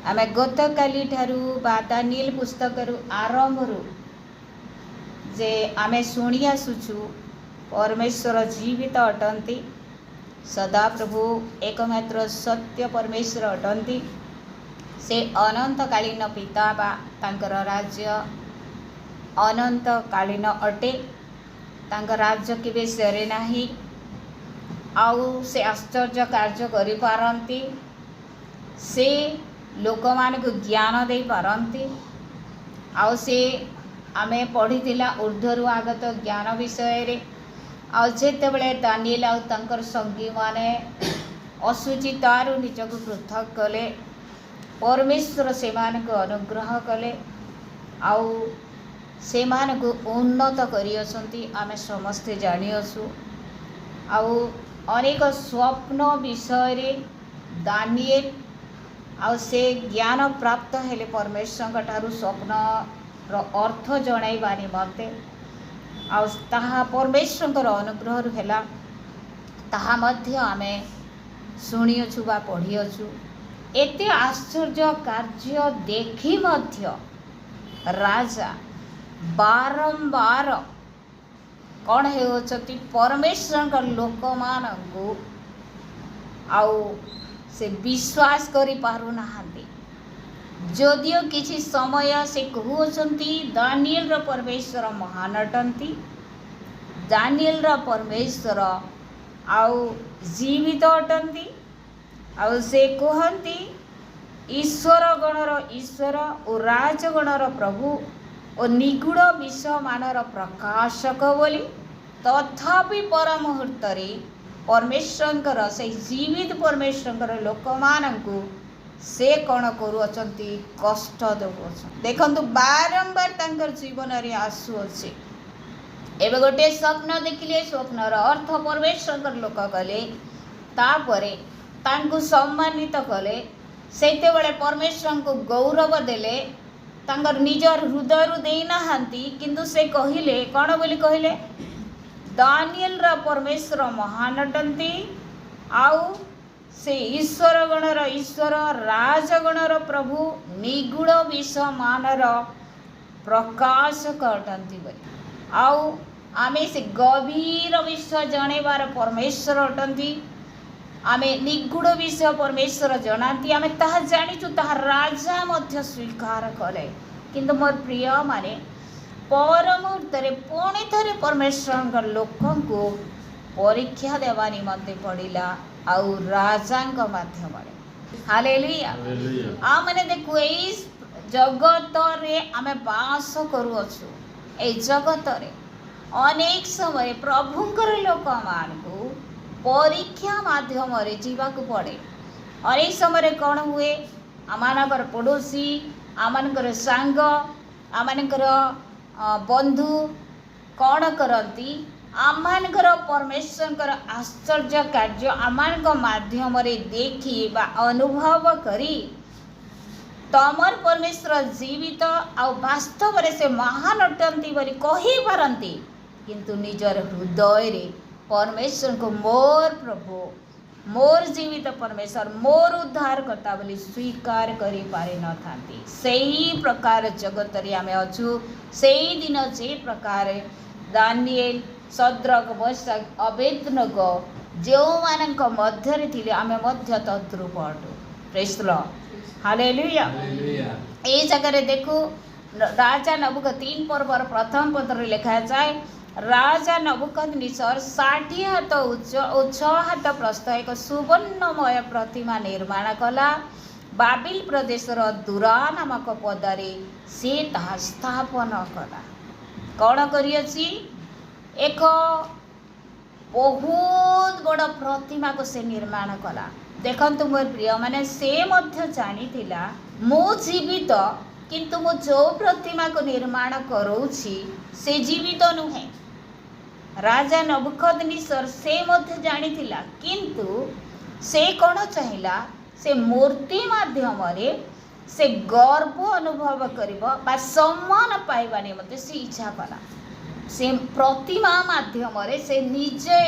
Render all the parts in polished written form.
आमे गतकाली ठारू बा दानिएल पुस्तकरू आरंभरू जे आमे शुणी आसुछु परमेश्वर जीवित अटंती, सदा प्रभु एकमात्र सत्य परमेश्वर अटंती। से अनंतकालीन पिता बा तांकर राज्य अनंतकालीन अटे। तांकर राज्य केबे सरे नाही। आउ से आश्चर्य कार्य करि पारंती। से लोक मान को ज्ञान दे पारंती। आउ से आमे पढ़ीथिला ऊर्ध्वरु आगत ज्ञान विषय रे। आउ जेतेबेले दानिएल आउ तांकर संगी माने असुचितारु निजको पृथक कले, परमेश्वर सेमानक अनुग्रह कले, आउ सेमानक उन्नत करि असंती। आमे समस्ते जानि असु। आउ अनेक स्वप्न विषय रे दानिएल आउ से ज्ञान प्राप्त हेले परमेश्वर ठारू स्वप्न रो अर्थ जणाइबा निमंते। आउ ताहा परमेश्वर अनुग्रह हेला ताहा मध्य आमे शुणिअछु बा पढ़िअछु। एते आश्चर्य कार्य देखि मध्य राजा बारंबार कौन होती परमेश्वर लोक मान आउ से विश्वास करि पारु नाहांती। जदियो किछि समय से कहउछंती दानिएल रो परमेश्वर महान अटंती, दानिएल रो परमेश्वर आउ जीवित अटंती। आउ से कहंती ईश्वर गणर ईश्वर और राजगणर प्रभु और निगूढ़ विषय मानर प्रकाशक बोली। तथापि पर मुहूर्त परमेश्वर से जीवित परमेश्वर लोक मानू से कौन करुअछंती कष्ट देउछन। देखंतु बारंबार तांकर जीवन रे आसु अछि। एबे गोटे स्वप्न देखिले, स्वप्नर अर्थ परमेश्वर लोक कले, तापरे तांकु सम्मानित कले। सेते बेले परमेश्वर को गौरव देले, तांकर निजर हृदय दे नाहांती, किंतु से कहिले कौन बोली कहिले दानिएल रा परमेश्वर महान अटंती। आउ से ईश्वर गणर ईश्वर राजगणर प्रभु निगूढ़ विषय मानर प्रकाशक अटंती बोली। आउ आमे से गभीर विषय जणेबार परमेश्वर अटंती। आमे निगूढ़ विषय परमेश्वर जनाती। आमे ताहा जानिचु, ताहा राजा मध्य स्वीकार कले। किंतु मोर प्रिय माने पर मुहूर्त पुणी थे परमेश्वर लोकों को परीक्षा देवा निमंते पड़िला आउ राजा माध्यम। हालेलुया। आ माने देखो ए जगत रे आमे बास करूछु। ए जगत रे अनेक समय प्रभुंकर लोक मान को परीक्षा माध्यम रे जीवाक पड़े। अनेक समय कौन हुए, आमानकर पड़ोसी, आमानकर सांग, आमानकर बंधु कौन करती आमानकर परमेश्वर आश्चर्य कार्य आमान माध्यम रे देखी बा अनुभव करी तमर परमेश्वर जीवित आ वास्तव रे से महान अटंती बोली कही पारंती। किंतु निजर हृदय रे परमेश्वर को मोर प्रभु, मोर जीवित परमेश्वर, मोर उद्धार करता बोली स्वीकार करि पारे न थांती। सही प्रकार जगत रे आमे अछु। सही दिन जे प्रकार दानिएल, सद्रक, मेशक, अबेदनगो जो मानक मध्य रे थिले आमे मध्य तद्रूप अटु। Praise the lord. हालेलुया। ए जगह रे देखो राजा नबुकद 3 पर्वर प्रथम पद रे लिखा जाए, राजा नबुकदनेस्सर 60 हाथ उच्च और 6 हाथ प्रस्थ एक सुवर्णमय प्रतिमा निर्माण कला। बाबिल प्रदेशर दूरा नामक पदरे से ताहा स्थापन कला। कौन करियछि एक बहुत बड़ प्रतिमा को से निर्माण कला। देखंतु मोर प्रिय माने से मध्य जानी थिला मो जीवित, किंतु मो जो प्रतिमा को निर्माण करोछि से जीवित नुहे। राजा नबुकदनेस्सर से मध्य जानी थिला, किंतु से कौन चाहिला से मूर्ति माध्यम रे से गर्व अनुभव करिबो बा सम्मान पाइबा निमंते से इच्छा कला। से प्रतिमा माध्यम रे से निजे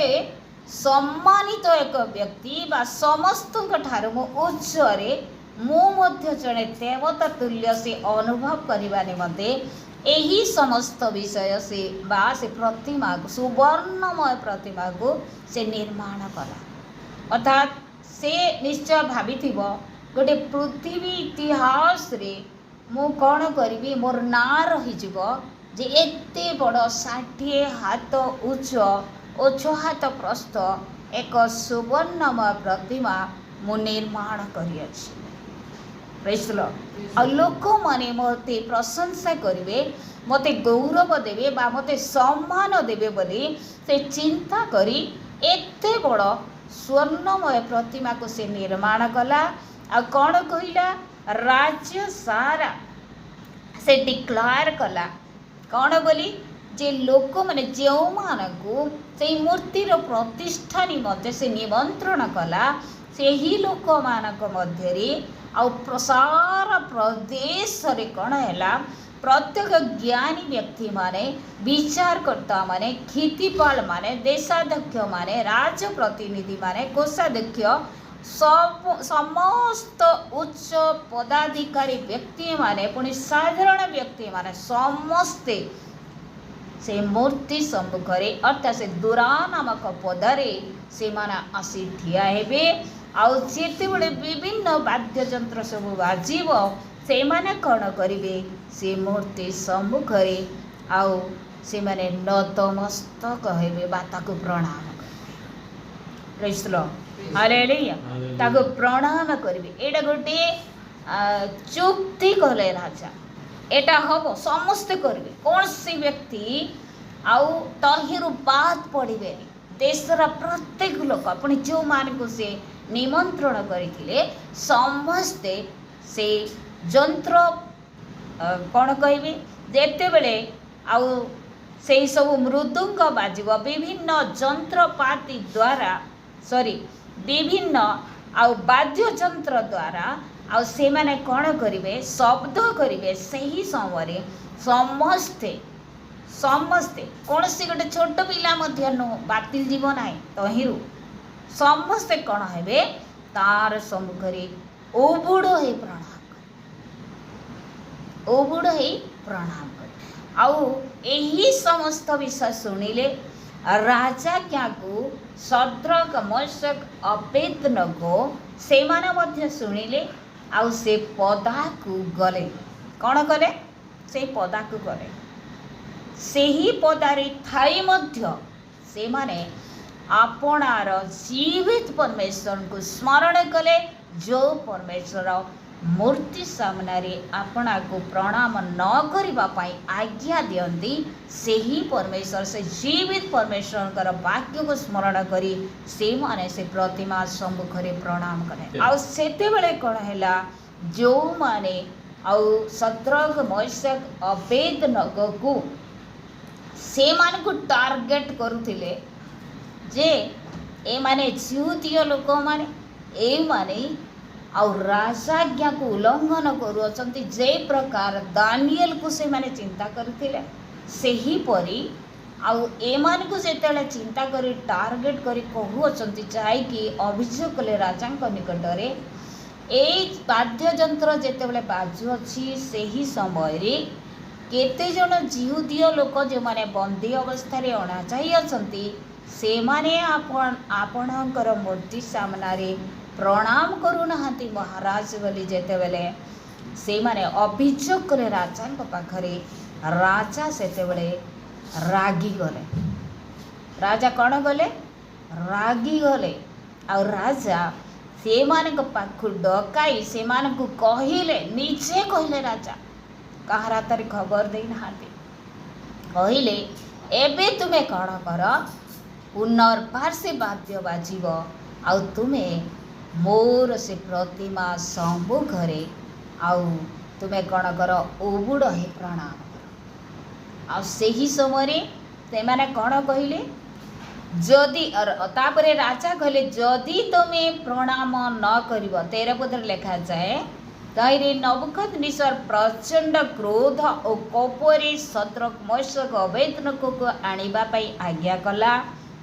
सम्मानित एक व्यक्ति बा समस्त ठारू उच्च रे ମୁଁ ମଧ୍ୟ ଜଣେ ଦେବତା ତୁଲ୍ୟ ସେ ଅନୁଭବ କରିବା ନିମନ୍ତେ ଏହି ସମସ୍ତ ବିଷୟ ସେ ବା ସେ ପ୍ରତିମାକୁ ସୁବର୍ଣ୍ଣମୟ ପ୍ରତିମାକୁ ସେ ନିର୍ମାଣ କଲା। ଅର୍ଥାତ୍ ସେ ନିଶ୍ଚୟ ଭାବିଥିବ ଗୋଟେ ପୃଥିବୀ ଇତିହାସରେ ମୁଁ କ'ଣ କରିବି, ମୋର ନାଁ ରହିଯିବ ଯେ ଏତେ ବଡ଼ 60 ହାତ ଉଚ୍ଚ ଓ 6 ହାତ ପ୍ରସ୍ଥ ଏକ ସୁବର୍ଣ୍ଣମୟ ପ୍ରତିମା ମୁଁ ନିର୍ମାଣ କରିଅଛି। ପ୍ରେଜ୍ ଦ ଲର୍ଡ। ଆଉ ଲୋକମାନେ ମୋତେ ପ୍ରଶଂସା କରିବେ, ମୋତେ ଗୌରବ ଦେବେ ବା ମୋତେ ସମ୍ମାନ ଦେବେ ବୋଲି ସେ ଚିନ୍ତା କରି ଏତେ ବଡ଼ ସ୍ୱର୍ଣ୍ଣମୟ ପ୍ରତିମାକୁ ସେ ନିର୍ମାଣ କଲା। ଆଉ କ'ଣ କହିଲା, ରାଜ୍ୟ ସାରା ସେ ଡିକ୍ଲାର କଲା କ'ଣ ବୋଲି, ଯେ ଲୋକମାନେ ଯେଉଁମାନଙ୍କୁ ସେଇ ମୂର୍ତ୍ତିର ପ୍ରତିଷ୍ଠା ନିମନ୍ତେ ସେ ନିମନ୍ତ୍ରଣ କଲା, ସେହି ଲୋକମାନଙ୍କ ମଧ୍ୟରେ ଆଉ ସାରା ପ୍ରଦେଶରେ କ'ଣ ହେଲା, ପ୍ରତ୍ୟେକ ଜ୍ଞାନୀ ବ୍ୟକ୍ତିମାନେ, ବିଚାରକର୍ତ୍ତାମାନେ, କ୍ଷିତିପାଳମାନେ, ଦେଶାଧ୍ୟକ୍ଷମାନେ, ରାଜପ୍ରତିନିଧିମାନେ, କୋଷାଧ୍ୟକ୍ଷ, ସମସ୍ତ ଉଚ୍ଚ ପଦାଧିକାରୀ ବ୍ୟକ୍ତିମାନେ, ପୁଣି ସାଧାରଣ ବ୍ୟକ୍ତିମାନେ ସମସ୍ତେ ସେ ମୂର୍ତ୍ତି ସମ୍ମୁଖରେ ଅର୍ଥାତ୍ ସେ ଦୁରା ନାମକ ପଦାରେ ସେମାନେ ଆସି ଠିଆ ହେବେ। ଆଉ ଯେତେବେଳେ ବିଭିନ୍ନ ବାଦ୍ୟଯନ୍ତ୍ର ସବୁ ବାଜିବ, ସେମାନେ କ'ଣ କରିବେ, ସେ ମୂର୍ତ୍ତି ସମ୍ମୁଖରେ ଆଉ ସେମାନେ ନତମସ୍ତକ ହେବେ ବା ତାକୁ ପ୍ରଣାମ କରିବେ। ପ୍ରେଜ୍ ଦ ଲର୍ଡ। ହାଲେଲୁୟା। ତାକୁ ପ୍ରଣାମ କରିବେ। ଏଇଟା ଗୋଟିଏ ଚୁକ୍ତି କଲେ ରାଜା, ଏଇଟା ହବ, ସମସ୍ତେ କରିବେ, କୌଣସି ବ୍ୟକ୍ତି ଆଉ ତହିଁରୁ ବାଦ ପଡ଼ିବେନି। ଦେଶର ପ୍ରତ୍ୟେକ ଲୋକ, ପୁଣି ଯେଉଁମାନଙ୍କୁ ସେ ନିମନ୍ତ୍ରଣ କରିଥିଲେ ସମସ୍ତେ ସେ ଯନ୍ତ୍ର କ'ଣ କହିବେ, ଯେତେବେଳେ ଆଉ ସେଇ ସବୁ ମୃଦୁଙ୍ଗ ବାଜିବ, ବିଭିନ୍ନ ଯନ୍ତ୍ରପାତି ଦ୍ୱାରା ବିଭିନ୍ନ ଆଉ ବାଦ୍ୟଯନ୍ତ୍ର ଦ୍ୱାରା ଆଉ ସେମାନେ କ'ଣ କରିବେ, ଶବ୍ଦ କରିବେ। ସେହି ସମୟରେ ସମସ୍ତେ କୌଣସି ଗୋଟେ ଛୋଟ ପିଲା ମଧ୍ୟ ବାତିଲ ଯିବ ନାହିଁ, ତହିଁରୁ ସମସ୍ତେ କ'ଣ ହେବେ, ତାର ସମ୍ମୁଖରେ ଉବୁଡ଼ ହେଇ ପ୍ରଣାମ କରିବେ। ଆଉ ଏହି ସମସ୍ତ ବିଷୟ ଶୁଣିଲେ ରାଜାଜ୍ଞାକୁ ଶଦ୍ରକ, ମେଶକ, ଅବେଦନଗୋ ସେମାନେ ମଧ୍ୟ ଶୁଣିଲେ। ଆଉ ସେ ପଦାକୁ ଗଲେ, କ'ଣ କଲେ, ସେଇ ପଦାକୁ ଗଲେ। ସେହି ପଦାରେ ଥାଇ ମଧ୍ୟ ସେମାନେ ଆପଣାର ଜୀବିତ ପରମେଶ୍ୱରଙ୍କୁ ସ୍ମରଣ କଲେ, ଯେଉଁ ପରମେଶ୍ୱର ମୂର୍ତ୍ତି ସାମ୍ନାରେ ଆପଣାକୁ ପ୍ରଣାମ ନ କରିବା ପାଇଁ ଆଜ୍ଞା ଦିଅନ୍ତି, ସେହି ପରମେଶ୍ୱର, ସେ ଜୀବିତ ପରମେଶ୍ୱରଙ୍କର ବାକ୍ୟକୁ ସ୍ମରଣ କରି ସେମାନେ ସେ ପ୍ରତିମା ସମ୍ମୁଖରେ ପ୍ରଣାମ କଲେ। ଆଉ ସେତେବେଳେ କ'ଣ ହେଲା, ଯେଉଁମାନେ ଆଉ ଶଦ୍ରକ, ମେଶକ, ଅବେଦନଗୋକୁ ସେମାନଙ୍କୁ ଟାର୍ଗେଟ କରୁଥିଲେ ଯେ ଏମାନେ ଜିହୁଦୀୟ ଲୋକମାନେ, ଏମାନେ ଆଉ ରାଜାଜ୍ଞାକୁ ଉଲ୍ଲଂଘନ କରୁଅଛନ୍ତି, ଯେ ପ୍ରକାର ଦାନିଏଲକୁ ସେମାନେ ଚିନ୍ତା କରିଥିଲେ, ସେହିପରି ଆଉ ଏମାନଙ୍କୁ ଯେତେବେଳେ ଚିନ୍ତା କରି ଟାର୍ଗେଟ କରି କହୁଅଛନ୍ତି, ଯାଇକି ଅଭିଯୋଗ କଲେ ରାଜାଙ୍କ ନିକଟରେ, ଏଇ ବାଦ୍ୟଯନ୍ତ୍ର ଯେତେବେଳେ ବାଜୁଅଛି, ସେହି ସମୟରେ କେତେଜଣ ଜିହୁଦୀୟ ଲୋକ ଯେଉଁମାନେ ବନ୍ଦୀ ଅବସ୍ଥାରେ ଅଣାଯାଇଅଛନ୍ତି, ସେମାନେ ଆପଣଙ୍କର ମୂର୍ତ୍ତି ସାମ୍ନାରେ ପ୍ରଣାମ କରୁନାହାନ୍ତି ମହାରାଜ ବୋଲି ଯେତେବେଳେ ସେମାନେ ଅଭିଯୋଗ କଲେ ରାଜାଙ୍କ ପାଖରେ, ରାଜା ସେତେବେଳେ ରାଗିଗଲେ। ରାଜା କ'ଣ କଲେ, ରାଗିଗଲେ। ଆଉ ରାଜା ସେମାନଙ୍କ ପାଖକୁ ଡକାଇ ସେମାନଙ୍କୁ କହିଲେ, ନିଜେ କହିଲେ, ରାଜା କାହାର ହାତରେ ଖବର ଦେଇନାହାନ୍ତି, କହିଲେ, ଏବେ ତୁମେ କ'ଣ କର, ପୁନର୍ବାର ସେ ବାଦ୍ୟ ବାଜିବ, ଆଉ ତୁମେ ମୋର ସେ ପ୍ରତିମା ସମ୍ମୁଖରେ ଆଉ ତୁମେ କ'ଣ କର, ଉବୁଡ଼ ହେଇ ପ୍ରଣାମ କର। ଆଉ ସେହି ସମୟରେ ସେମାନେ କ'ଣ କହିଲେ, ଯଦି ତାପରେ ରାଜା କହିଲେ, ଯଦି ତୁମେ ପ୍ରଣାମ ନ କରିବ, 13 ପଦରେ ଲେଖାଯାଏ, ତହିଁରେ ନବୁକଦନେସର ପ୍ରଚଣ୍ଡ କ୍ରୋଧ ଓ କୋପରେ ଶଦ୍ରକ, ମେଶକ, ଅବେଦନଗୋକୁ ଆଣିବା ପାଇଁ ଆଜ୍ଞା କଲା।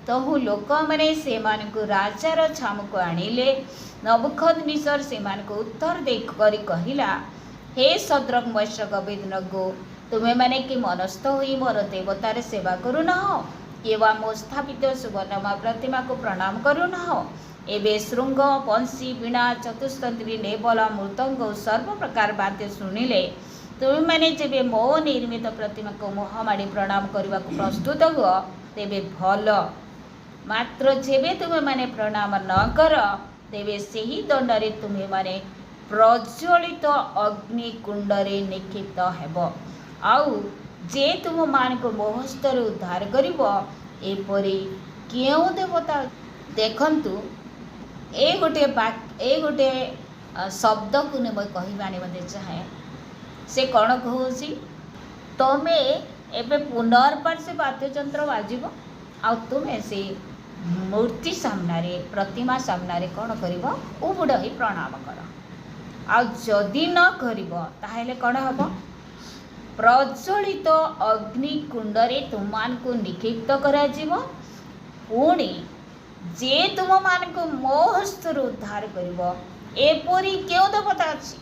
ତହୁ ଲୋକମାନେ ସେମାନଙ୍କୁ ରାଜାର ଛାମୁକୁ ଆଣିଲେ। ନବୁକଦନେସର ସେମାନଙ୍କୁ ଉତ୍ତର ଦେଇ କରି କହିଲା, ହେ ସଦ୍ରକ ମେଶକ ଅବେଦନେଗୋ, ତୁମେମାନେ କି ମନସ୍ଥ ହୋଇ ମୋର ଦେବତାର ସେବା କରୁନାହଁ କିମ୍ବା ମୋ ସ୍ଥାପିତ ସୁବର୍ଣ୍ଣମୟ ପ୍ରତିମାକୁ ପ୍ରଣାମ କରୁନାହଁ? ଏବେ ଶୃଙ୍ଗ, ବଂଶୀ, ବୀଣା, ଚତୁସ୍ତନ୍ତ୍ରୀ, ନେବଲ, ମୃଦଙ୍ଗ ଓ ସର୍ବପ୍ରକାର ବାଦ୍ୟ ଶୁଣିଲେ। ତୁମେମାନେ ଯେବେ ମୋ ନିର୍ମିତ ପ୍ରତିମାକୁ ମୁହଁ ମାଡ଼ି ପ୍ରଣାମ କରିବାକୁ ପ୍ରସ୍ତୁତ ହୁଅ ତେବେ ଭଲ, ମାତ୍ର ଯେବେ ତୁମେମାନେ ପ୍ରଣାମ ନ କର ତେବେ ସେହି ଦଣ୍ଡରେ ତୁମେମାନେ ପ୍ରଜ୍ୱଳିତ ଅଗ୍ନିକୁଣ୍ଡରେ ନିକ୍ଷିପ୍ତ ହେବ। ଆଉ ଯେ ତୁମମାନଙ୍କୁ ମୋ ହସ୍ତରୁ ଉଦ୍ଧାର କରିବ, ଏପରି କେଉଁ ଦେବତା? ଦେଖନ୍ତୁ, ଏ ଗୋଟେ ଶବ୍ଦକୁ ମୁଁ କହିବା ନିମନ୍ତେ ଚାହେଁ। ସେ କ'ଣ କହୁଛି? ତମେ ଏବେ ପୁନର୍ବାର ସେ ବାଦ୍ୟଯନ୍ତ୍ର ବାଜିବ, ଆଉ ତୁମେ ସେ ମୂର୍ତ୍ତି ସାମ୍ନାରେ, ପ୍ରତିମା ସାମ୍ନାରେ କ'ଣ କରିବ? ଉବୁଡ଼ ହୋଇ ପ୍ରଣାମ କର। ଆଉ ଯଦି ନ କରିବ ତାହେଲେ କ'ଣ ହେବ? ପ୍ରଜ୍ୱଳିତ ଅଗ୍ନିକୁଣ୍ଡରେ ତୁମମାନଙ୍କୁ ନିକ୍ଷିପ୍ତ କରାଯିବ। ପୁଣି ଯେ ତୁମମାନଙ୍କୁ ମୋ ହସ୍ତରୁ ଉଦ୍ଧାର କରିବ, ଏପରି କେଉଁ ଦେବତା ଅଛି?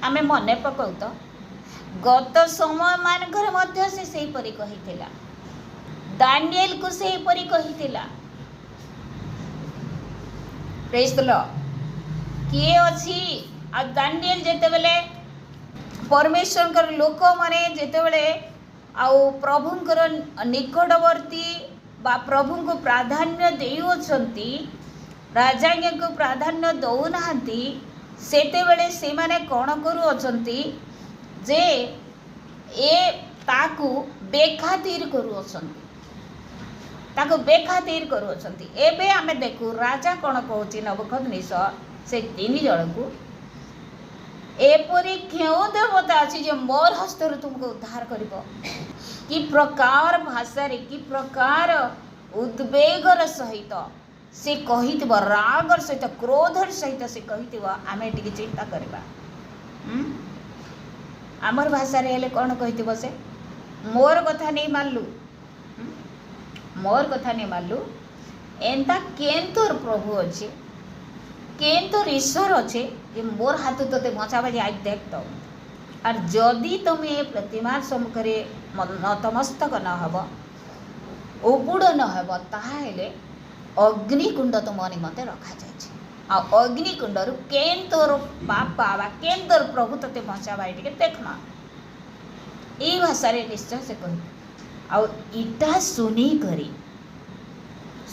ଆମେ ମନେ ପକାଉ ତ, ଗତ ସମୟମାନଙ୍କରେ ମଧ୍ୟ ସେ ସେହିପରି କହିଥିଲା। ଦାନିଏଲକୁ ସେହିପରି କହିଥିଲା। ପ୍ରେଜ୍ ଦ ଲର୍ଡ। କିଏ ଅଛି? ଆଉ ଦାନିଏଲ ଯେତେବେଳେ ପରମେଶ୍ୱରଙ୍କର ଲୋକମାନେ ଯେତେବେଳେ ଆଉ ପ୍ରଭୁଙ୍କର ନିକଟବର୍ତ୍ତୀ ବା ପ୍ରଭୁଙ୍କୁ ପ୍ରାଧାନ୍ୟ ଦେଉଅଛନ୍ତି, ରାଜାଙ୍କୁ ପ୍ରାଧାନ୍ୟ ଦେଉନାହାନ୍ତି, ସେତେବେଳେ ସେମାନେ କ'ଣ କରୁଅଛନ୍ତି? ଯେ ତାକୁ ବେଖାତିର କରୁଅଛନ୍ତି। ଏବେ ଆମେ ଦେଖୁ ରାଜା କ'ଣ କହୁଛି ନବୁକଦନେସର ସେ 3 ଜଣଙ୍କୁ, ଏପରି କେଉଁ ଦେବତା ଅଛି ଯେ ମୋର ହସ୍ତରୁ ତୁମକୁ ଉଦ୍ଧାର କରିବ? କି ପ୍ରକାର ଭାଷାରେ, କି ପ୍ରକାର ଉଦ୍ବେଗର ସହିତ ସେ କହିଥିବ, ରାଗର ସହିତ, କ୍ରୋଧର ସହିତ ସେ କହିଥିବ, ଆମେ ଟିକେ ଚିନ୍ତା କରିବା। ଆମର ଭାଷାରେ ହେଲେ କ'ଣ କହିଥିବ? ସେ ମୋର କଥା ନେଇ ମାରିଲୁ, ଏନ୍ତା କେନ୍ ତୋର ପ୍ରଭୁ ଅଛି, କେନ୍ ତୋର ଈଶ୍ୱର ଅଛେ ଯେ ମୋର୍ ହାତ ତୋତେ ବଞ୍ଚାବା ଯେ ଆଜି ଦେখ ତ। আর যদি তুমি ଏ ପ୍ରତିମା ସମ୍ମୁଖରେ ନତମସ୍ତକ ନ ହେବ, ଉବୁଡ଼ ନ ହେବ, ତାହେଲେ ଅଗ୍ନିକୁଣ୍ଡ ତୁମ ନିମନ୍ତେ ରଖାଯାଇଛି। ଆଉ ଅଗ୍ନିକୁଣ୍ଡରୁ କେନ୍ ତୋର ବାପା ବା କେନ୍ ତୋର ପ୍ରଭୁ ତୋତେ ବଞ୍ଚାବା ଟିକେ ଦେଖମା। ଏଇ ଭାଷାରେ ନିଶ୍ଚୟ ସେ କହିବେ। ଆଉ ଇଟା ଶୁଣିକରି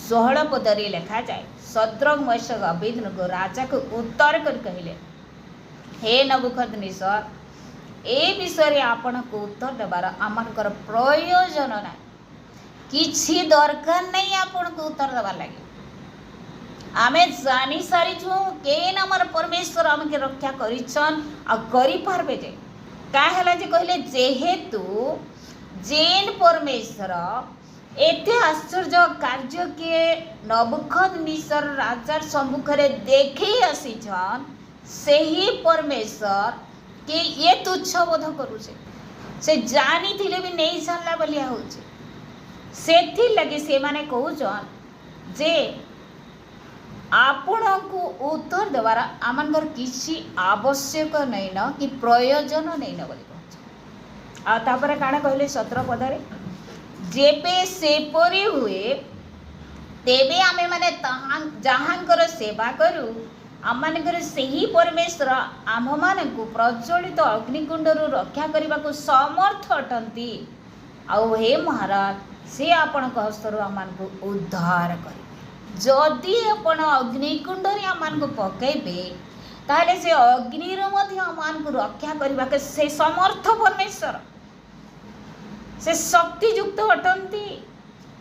16 ପଦରେ ଲେଖାଯାଏ, ସଦ୍ରକ ମେଶକ ଅବେଦନେଗୋ ରାଜାକୁ ଉତ୍ତର କରି କହିଲେ, ହେ ନବୁକଦନେସର, ଏ ବିଷୟରେ ଆପଣଙ୍କୁ ଉତ୍ତର ଦେବାର ଆମଙ୍କର ପ୍ରୟୋଜନ ନାହିଁ, କିଛି ଦରକାର ନାହିଁ ଆପଣଙ୍କୁ ଉତ୍ତର ଦେବାର ଲାଗି। ଆମେ ଜାଣି ସାରିଛୁ କେନ୍ ଆମର ପରମେଶ୍ୱର ଆମକେ ରକ୍ଷା କରିଛନ୍ ଆଉ କରିପାରବେ। ଯେ କାଁ ହେଲା ଯେ କହିଲେ, ଯେହେତୁ ଯେନ୍ ପରମେଶ୍ୱର ଏତେ ଆଶ୍ଚର୍ଯ୍ୟ କାର୍ଯ୍ୟକେ ନବୁକଦନେସର ରାଜାର ସମ୍ମୁଖରେ ଦେଖେଇ ଆସିଛନ୍, ସେହି ପରମେଶ୍ୱର କେ ଏ ତୁଚ୍ଛ ବୋଧ କରୁଛେ। ସେ ଜାଣିଥିଲେ ବି ନେଇ ସାରିଲା ଭଳିଆ ହଉଛି। ସେଥିଲାଗି ସେମାନେ କହୁଛନ୍ ଯେ ଆପଣଙ୍କୁ ଉତ୍ତର ଦେବାର ଆମଙ୍କର କିଛି ଆବଶ୍ୟକ ନେଇନ କି ପ୍ରୟୋଜନ ନେଇନ ବୋଲି କହୁଛ। ଆଉ ତାପରେ କାଣା କହିଲେ 17 ପଦରେ, ଯେବେ ସେପରି ହୁଏ ତେବେ ଆମେମାନେ ଯାହାଙ୍କର ସେବା କରୁ, ଆମମାନଙ୍କର ସେହି ପରମେଶ୍ୱର ଆମ୍ଭମାନଙ୍କୁ ପ୍ରଜ୍ୱଳିତ ଅଗ୍ନିକୁଣ୍ଡରୁ ରକ୍ଷା କରିବାକୁ ସମର୍ଥ ଅଟନ୍ତି। ଆଉ ହେ ମହାରାଜ, ସେ ଆପଣଙ୍କ ହସ୍ତରୁ ଆମମାନଙ୍କୁ ଉଦ୍ଧାର କରିବେ। ଯଦି ଆପଣ ଅଗ୍ନିକୁଣ୍ଡରେ ଆମମାନଙ୍କୁ ପକାଇବେ, ତାହେଲେ ସେ ଅଗ୍ନିରୁ ମଧ୍ୟ ଆମମାନଙ୍କୁ ରକ୍ଷା କରିବାକୁ ସେ ସମର୍ଥ ପରମେଶ୍ୱର, ସେ ଶକ୍ତିଯୁକ୍ତ ଅଟନ୍ତି,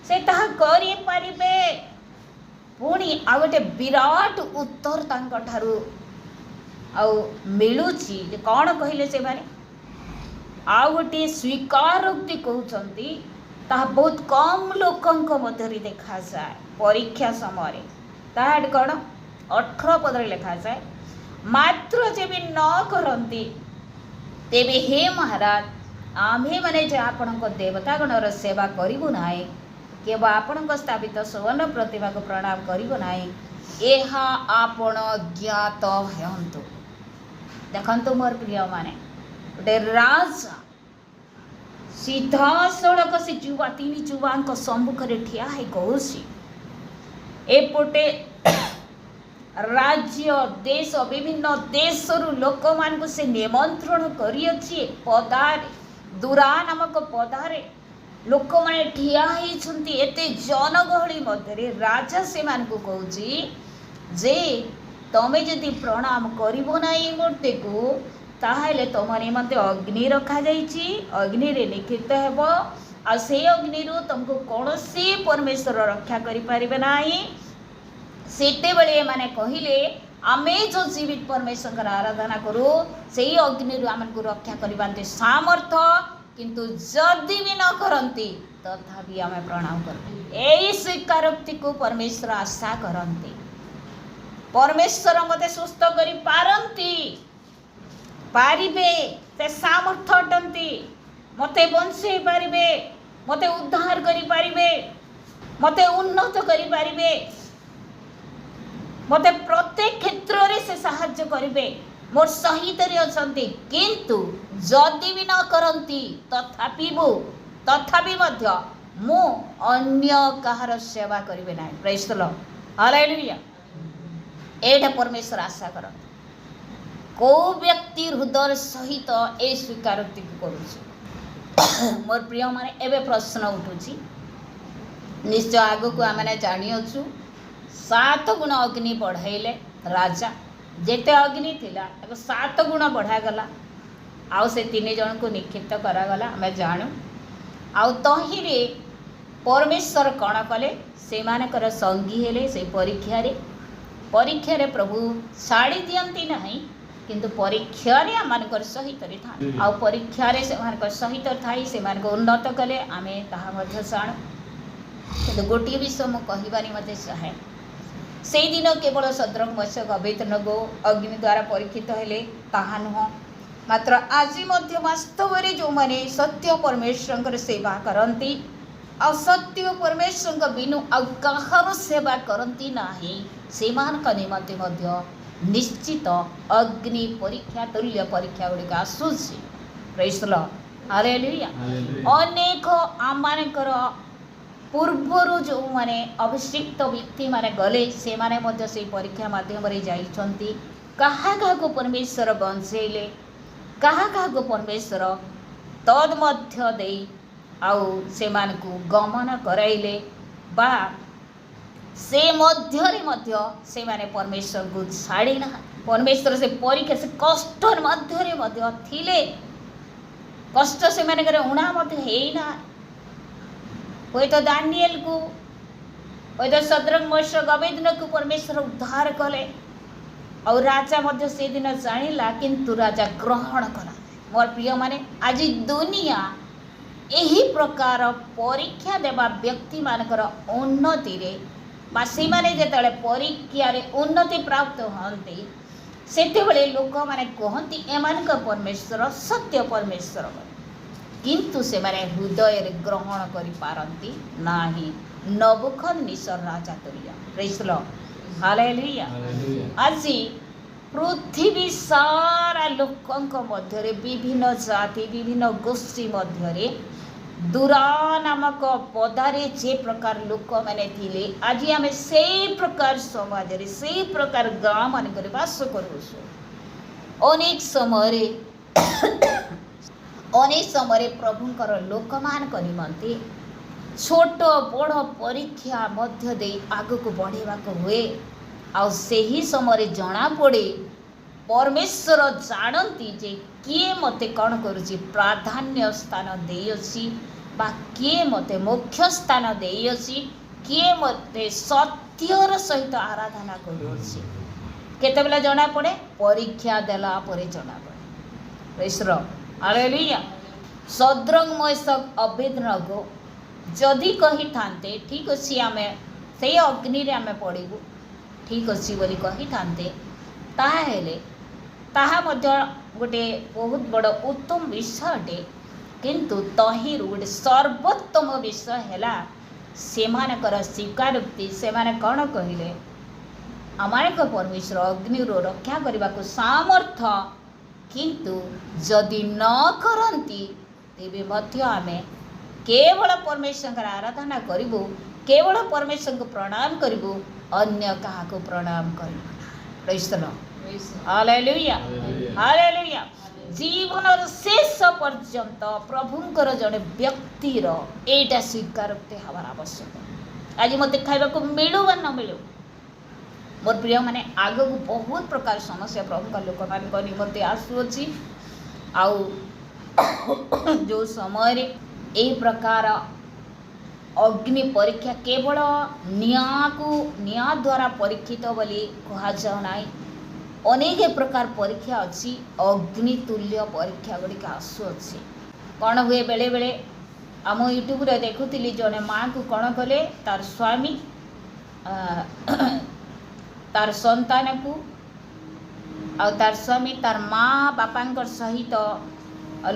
ସେ ତାହା କରିପାରିବେ। ପୁଣି ଆଉ ଗୋଟେ ବିରାଟ ଉତ୍ତର ତାଙ୍କଠାରୁ ଆଉ ମିଳୁଛି। ଯେ କ'ଣ କହିଲେ ସେମାନେ? ଆଉ ଗୋଟିଏ ସ୍ୱୀକାରୋକ୍ତି କହୁଛନ୍ତି, ତାହା ବହୁତ କମ୍ ଲୋକଙ୍କ ମଧ୍ୟରେ ଦେଖାଯାଏ ପରୀକ୍ଷା ସମୟରେ। ତାହା କ'ଣ 18 ପଦରେ ଲେଖାଯାଏ, ମାତ୍ର ଯେବେ ନ କରନ୍ତି ତେବେ ହେ ମହାରାଜ, ଆମ୍ଭେମାନେ ଯେ ଆପଣଙ୍କ ଦେବତାଗଣର ସେବା କରିବୁ ନାହିଁ, केवल आपण स्थापित सुवर्ण प्रतिमा को प्रणाम करिबो नाही एहा आपण ज्ञात हेयंतु। देखंतु मोर प्रिय माने गोटे राजा सीधा सड़क से जुवा तीन जुवान सम्मुख ठिया है कहूसी एपटे राज्य देश विभिन्न देश लोक मान से निमंत्रण करियछि पदारे दूरा नामक पदारे लोक माने ठिया होइछन्ति एते जनगहली मध्य राजा से मान को कहूछि जे तमे जदि प्रणाम करिबो नाही मूर्ति को ताहले तुम निमंते अग्नि रखा जाइछि अग्नि रे निक्षिप्त हेबो आ से अग्नि रो तुमको कौनसी परमेश्वर रक्षा करि परिबे नाही। सेते बेले माने कहिले आमे जो जीवित परमेश्वर आराधना करू से अग्नि रो आमन को रक्षा करिबांते सामर्थ किंतु जदि भी न करंती तथापि आमे प्रणाम करू एई स्वीकारोक्ति को परमेश्वर आशा करंती। परमेश्वर मते सुस्थ करि पारंती पारिबे से सामर्थ अटंती मते बंचे पारिबे मते उद्धार करि पारिबे मते उन्नत करि पारिबे मते प्रत्येक क्षेत्र रे से सहाय्य करिबे मोर सहित रे अछंती किंतु जदि भी न करंती तथापि मध्य मु अन्य कहार सेवा करिबे नाही। Praise the lord hallelujah. एटा परमेश्वर आशा करत को व्यक्ति हृदय सहित ए स्वीकारोक्ति करुछि। मोर प्रिय माने एबे प्रश्न उठुछि निश्चय आगो को आमने जानि अछु 7 गुण अग्नि बढ़ाइले राजा जेते अग्नि थिला 7 गुण बढ़ा गला आउ से 3 जन को निक्षिप्त करा गला हमें जानू आउ तही रे परमेश्वर कण कले से मानकर संगी हेले से परीक्षा रे प्रभु छाड़ी दियंती नहीं किंतु परीक्षा रे आमनकर सहित रे था आ परीक्षा रे से मानकर सहित थाई से मान को उन्नत कले आमे ताहा मध्य जान किंतु गोटी विषय मु कहिबानी मते चाहे से दिन केवल सद्रक मत्स्यक अबेदनगो अग्नि द्वारा परीक्षित हेले ताहा नुह मात्र आज मध्य वास्तव रे जो माने सत्य परमेश्वर सेवा करंती आ सत्य परमेश्वर बिनु आ कहार सेवा करंती नाही सेमान का निमंते मध्य निश्चित अग्नि परीक्षा तुल्य परीक्षा गुड़िक आसूसी। Praise the lord hallelujah. अनेक आमानकर पूर्वरु जो माने अभिषिक्त व्यक्ति माने गले से माने मध्य से परीक्षा माध्यम रे जाइछंती कहा को परमेश्वर बंचेले कहा को परमेश्वर तद मध्य देई आउ से मान को गमन कराइले बा से मध्य से माने परमेश्वर को छाड़ी ना परमेश्वर से परीक्षा से कष्ट मध्य थिले कष्ट से माने करे उणा मध्य हेई ना होय तो दानिएल को होय तो सद्रक मेशक अबेदनगो को परमेश्वर उद्धार कले और राजा मध्य से दिन जानिला किंतु राजा ग्रहण कला। मोर प्रिय माने आज दुनिया यही प्रकार परीक्षा देवा व्यक्ति मानकर उन्नति रे से जिते परीक्षा उन्नति प्राप्त हमें से लोक मैंने कहती एमान परमेश्वर सत्य परमेश्वर किंतु से माने हृदय ग्रहण करि पारंती नाही नबुकदनेस्सर राजा तुल्य। Praise the lord hallelujah. आज पृथ्वी सारा लोकंक मध्य विभिन्न जाति विभिन्न गोष्ठी मध्य दूरा नामक पदारे जे प्रकार लोक मैंने थिले आज आम से प्रकार समाज रे से प्रकार गाँव मान बास करूँ अनेक समय प्रभुंकर लोक मान निमंते छोट बड़ परीक्षा मध्य दे आग को बढ़ेवा हुए आ सही समय जना पड़े परमेश्वर जानती जे किए मते कौन करुची प्राधान्य स्थान देयसी बा किए मते मुख्य स्थान देयसी किए मते सत्यर सहित आराधना करुची केते बेला जना पड़े परीक्षा देला परे जना पड़े। Pressure hallelujah. सद्रक मेशक अबेदनगो जदि कही थांते ठीक अच्छी आम से अग्नि रे आम पड़ू ठीक अच्छी बोली कही थांते ताहेले ताहा मध्य गोटे बहुत बड़ उत्तम विषय अटे किंतु तहिरु गोटे सर्वोत्तम विषय हैला ସେମାନଙ୍କର ସ୍ୱୀକାରୋକ୍ତି ସେମାନେ କ'ଣ କହିଲେ? ଆମମାନଙ୍କ ପରମେଶ୍ୱର ଅଗ୍ନିରୁ ରକ୍ଷା କରିବାକୁ ସାମର୍ଥ୍ୟ, କିନ୍ତୁ ଯଦି ନ କରନ୍ତି ତେବେ ମଧ୍ୟ ଆମେ କେବଳ ପରମେଶ୍ୱରଙ୍କର ଆରାଧନା କରିବୁ, କେବଳ ପରମେଶ୍ୱରଙ୍କୁ ପ୍ରଣାମ କରିବୁ, ଅନ୍ୟ କାହାକୁ ପ୍ରଣାମ କରିବୁ ନା। ପ୍ରେଜ୍ ଦ ଲର୍ଡ। Hallelujah hallelujah. ଜୀବନର ଶେଷ ପର୍ଯ୍ୟନ୍ତ ପ୍ରଭୁଙ୍କର ଜଣେ ବ୍ୟକ୍ତିର ଏଇଟା ସ୍ୱୀକାରୋକ୍ତି ହେବାର ଆବଶ୍ୟକ। ଆଜି ମୋତେ ଖାଇବାକୁ ମିଳୁ ବା ନ ମିଳୁ, ମୋର ପ୍ରିୟମାନେ, ଆଗକୁ ବହୁତ ପ୍ରକାର ସମସ୍ୟା ପ୍ରଭୁଙ୍କ ଲୋକମାନଙ୍କ ନିମନ୍ତେ ଆସୁଅଛି। ଆଉ ଯେଉଁ ସମୟରେ ଏହି ପ୍ରକାର ଅଗ୍ନି ପରୀକ୍ଷା କେବଳ ନିଆଁ ଦ୍ୱାରା ପରୀକ୍ଷିତ ବୋଲି କୁହାଯାଉ ନାହିଁ, ଅନେକ ପ୍ରକାର ପରୀକ୍ଷା ଅଛି। ଅଗ୍ନି ତୁଲ୍ୟ ପରୀକ୍ଷା ଗୁଡ଼ିକ ଆସୁଅଛି। କ'ଣ ହୁଏ, ବେଳେବେଳେ ଆମ ୟୁଟ୍ୟୁବରେ ଦେଖୁଥିଲି, ଜଣେ ମାଆକୁ କ'ଣ କଲେ, ତାର ସ୍ୱାମୀ ତାର ସନ୍ତାନକୁ ଆଉ ତାର ସ୍ୱାମୀ ତାର ମା ବାପାଙ୍କ ସହିତ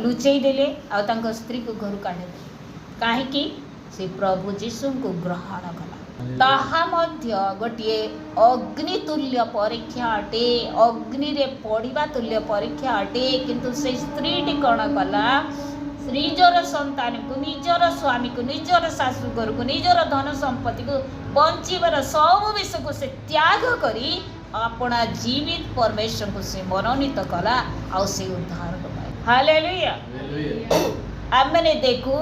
ଲୁଚେଇ ଦେଲେ ଆଉ ତାଙ୍କ ସ୍ତ୍ରୀକୁ ଘରୁ କାଢ଼ିଦେଲେ। କାହିଁକି? ସେ ପ୍ରଭୁ ଯୀଶୁଙ୍କୁ ଗ୍ରହଣ କଲା। ତାହା ମଧ୍ୟ ଗୋଟିଏ ଅଗ୍ନି ତୁଲ୍ୟ ପରୀକ୍ଷା ଅଟେ, ଅଗ୍ନିରେ ପଡ଼ିବା ତୁଲ୍ୟ ପରୀକ୍ଷା ଅଟେ। କିନ୍ତୁ ସେ ସ୍ତ୍ରୀଟି କ'ଣ କଲା? ନିଜର ସନ୍ତାନକୁ, ନିଜର ସ୍ୱାମୀକୁ, ନିଜର ଶାଶୁଘରକୁ, ନିଜର ଧନ ସମ୍ପତ୍ତିକୁ, ବଞ୍ଚିବାର ସବୁ ବିଷୟକୁ ସେ ତ୍ୟାଗ କରି ଆପଣା ଜୀବିତ ପରମେଶ୍ୱରଙ୍କୁ ସେ ମନୋନୀତ କଲା ଆଉ ସେ ଉଦ୍ଧାର କଲା। ହାଲେଲୁୟା। ଆମେ ଦେଖୁ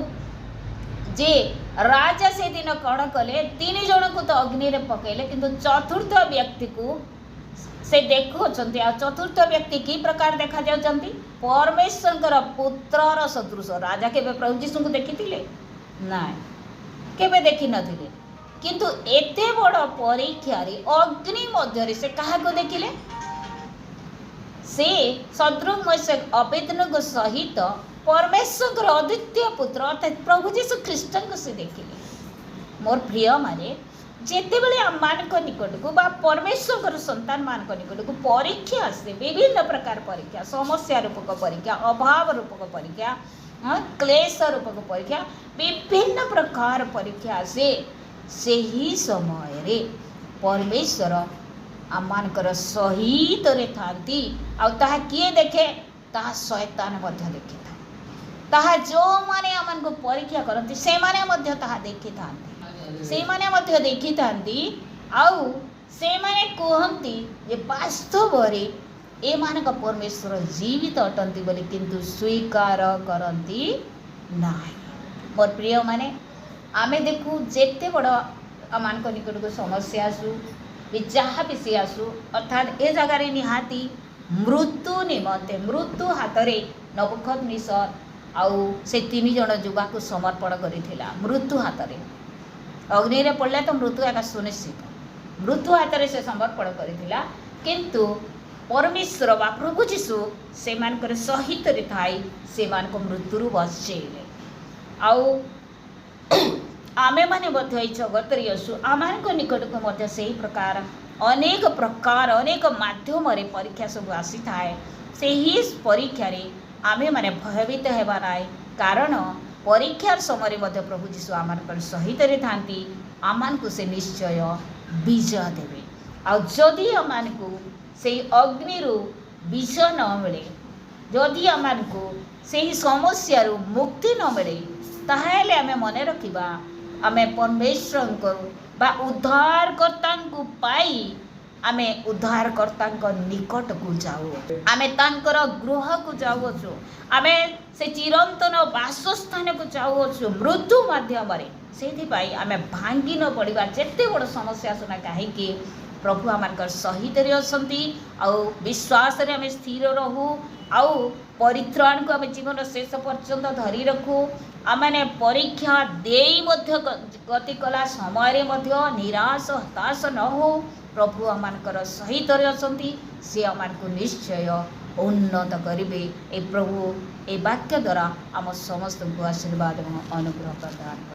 ଯେ ରାଜା ସେଦିନ କ'ଣ କଲେ? 3 ଜଣଙ୍କୁ ତ ଅଗ୍ନିରେ ପକାଇଲେ, କିନ୍ତୁ ଚତୁର୍ଥ ବ୍ୟକ୍ତିକୁ ସେ ଦେଖୁଅଛନ୍ତି। ଆଉ ଚତୁର୍ଥ ବ୍ୟକ୍ତି କି ପ୍ରକାର ଦେଖାଯାଉଛନ୍ତି? ପରମେଶ୍ୱରଙ୍କର ପୁତ୍ରର ସଦୃଶ। ରାଜା କେବେ ପ୍ରଭୁ ଯୀଶୁଙ୍କୁ ଦେଖିଥିଲେ? ନାଇଁ, କେବେ ଦେଖିନଥିଲେ। କିନ୍ତୁ ଏତେ ବଡ଼ ପରୀକ୍ଷାରେ ଅଗ୍ନି ମଧ୍ୟରେ ସେ କାହାକୁ ଦେଖିଲେ? ସେ ଶଦ୍ରକ୍ ମେଶକ୍ ଅବେଦନୋଙ୍କ ସହିତ ପରମେଶ୍ୱରଙ୍କର ଅଦ୍ୱିତୀୟ ପୁତ୍ର ଅର୍ଥାତ୍ ପ୍ରଭୁ ଯୀଶୁ ଖ୍ରୀଷ୍ଟଙ୍କୁ ସେ ଦେଖିଲେ। ମୋର ପ୍ରିୟମାନେ, ଯେତେବେଳେ ଆମମାନଙ୍କ ନିକଟକୁ ବା ପରମେଶ୍ୱରଙ୍କର ସନ୍ତାନମାନଙ୍କ ନିକଟକୁ ପରୀକ୍ଷା ଆସେ, ବିଭିନ୍ନ ପ୍ରକାର ପରୀକ୍ଷା, ସମସ୍ୟା ରୂପକ ପରୀକ୍ଷା, ଅଭାବ ରୂପକ ପରୀକ୍ଷା, କ୍ଲେଶ ରୂପକ ପରୀକ୍ଷା, ବିଭିନ୍ନ ପ୍ରକାର ପରୀକ୍ଷା ଆସେ, ସେହି ସମୟରେ ପରମେଶ୍ୱର ଆମମାନଙ୍କର ସହିତରେ ଥାନ୍ତି। ଆଉ ତାହା କିଏ ଦେଖେ? ତାହା ଶୟତାନ ମଧ୍ୟ ଦେଖିଥାଏ। ତାହା ଯେଉଁମାନେ ଆମମାନଙ୍କୁ ପରୀକ୍ଷା କରନ୍ତି ସେମାନେ ମଧ୍ୟ ତାହା ଦେଖିଥାନ୍ତି। ସେମାନେ ମଧ୍ୟ ଦେଖିଥାନ୍ତି ଆଉ ସେମାନେ କୁହନ୍ତି ଯେ ବାସ୍ତବରେ ଏମାନଙ୍କ ପରମେଶ୍ୱର ଜୀବିତ ଅଟନ୍ତି ବୋଲି, କିନ୍ତୁ ସ୍ୱୀକାର କରନ୍ତି ନାହିଁ। ମୋର ପ୍ରିୟମାନେ, ଆମେ ଦେଖୁ ଯେତେ ବଡ଼ ଆମମାନଙ୍କ ନିକଟକୁ ସମସ୍ୟା ଆସୁ, ଯାହା ବି ସେ ଆସୁ, ଅର୍ଥାତ୍ ଏ ଜାଗାରେ ନିହାତି ମୃତ୍ୟୁ ନିମନ୍ତେ, ମୃତ୍ୟୁ ହାତରେ ନବୁକଦନେସର ଆଉ ସେ 3 ଜଣ ଯୁବାକୁ ସମର୍ପଣ କରିଥିଲା। ମୃତ୍ୟୁ ହାତରେ, ଅଗ୍ନିରେ ପଡ଼ିଲେ ତ ମୃତ୍ୟୁ ଏକା ସୁନିଶ୍ଚିତ। ମୃତ୍ୟୁ ହାତରେ ସେ ସମର୍ପଣ କରିଥିଲା। କିନ୍ତୁ ପରମେଶ୍ୱର ବା ପ୍ରଭୁ ଯୀଶୁ ସେମାନଙ୍କର ସହିତରେ ଥାଇ ସେମାନଙ୍କୁ ମୃତ୍ୟୁରୁ ବଞ୍ଚେଇଲେ। ଆଉ ଆମେମାନେ ମଧ୍ୟ ଏଇ ଜଗତରେ ଅଛୁ, ଆମମାନଙ୍କ ନିକଟକୁ ମଧ୍ୟ ସେହି ପ୍ରକାର ଅନେକ ମାଧ୍ୟମରେ ପରୀକ୍ଷା ସବୁ ଆସିଥାଏ। ସେହି ପରୀକ୍ଷାରେ ଆମେମାନେ ଭୟଭୀତ ହେବା ନାହିଁ, କାରଣ ପରୀକ୍ଷାର ସମୟରେ ମଧ୍ୟ ପ୍ରଭୁ ଯୀଶୁ ଆମମାନଙ୍କର ସହିତରେ ଥାନ୍ତି। ଆମମାନଙ୍କୁ ସେ ନିଶ୍ଚୟ ବିଜୟ ଦେବେ। ଆଉ ଯଦି ଆମମାନଙ୍କୁ ସେହି ଅଗ୍ନିରୁ ବିଜୟ ନ ମିଳେ, ଯଦି ଆମମାନଙ୍କୁ ସେହି ସମସ୍ୟାରୁ ମୁକ୍ତି ନ ମିଳେ, ତାହେଲେ ଆମେ ମନେ ରଖିବା ଆମେ ପରମେଶ୍ୱରଙ୍କ ବା ଉଦ୍ଧାରକର୍ତ୍ତାଙ୍କୁ ପାଇ ଆମେ ଉଦ୍ଧାରକର୍ତ୍ତାଙ୍କ ନିକଟକୁ ଯାଉ, ଆମେ ତାଙ୍କର ଗୃହକୁ ଯାଉଅଛୁ, ଆମେ ସେ ଚିରନ୍ତନ ବାସସ୍ଥାନକୁ ଯାଉଅଛୁ ମୃତ୍ୟୁ ମାଧ୍ୟମରେ। ସେଇଥିପାଇଁ ଆମେ ଭାଙ୍ଗି ନ ପଡ଼ିବା, ଯେତେ ବଡ଼ ସମସ୍ୟା ଆସୁନା କାହିଁକି, ପ୍ରଭୁ ଆମମାନଙ୍କର ସହିତରେ ଅଛନ୍ତି। ଆଉ ବିଶ୍ୱାସରେ ଆମେ ସ୍ଥିର ରହୁ, ଆଉ ପରିତ୍ରାଣକୁ ଆମେ ଜୀବନ ଶେଷ ପର୍ଯ୍ୟନ୍ତ ଧରି ରଖୁ। ଆମମାନେ ପରୀକ୍ଷା ଦେଇ ମଧ୍ୟ ଗତି କଲା ସମୟରେ ମଧ୍ୟ ନିରାଶ ହତାଶ ନ ହଉ। ପ୍ରଭୁ ଆମମାନଙ୍କର ସହିତରେ ଅଛନ୍ତି, ସେ ଆମମାନଙ୍କୁ ନିଶ୍ଚୟ ଉନ୍ନତ କରିବେ। ଏ ପ୍ରଭୁ ଏ ବାକ୍ୟ ଦ୍ୱାରା ଆମ ସମସ୍ତଙ୍କୁ ଆଶୀର୍ବାଦ ଏବଂ ଅନୁଗ୍ରହ ପ୍ରଦାନ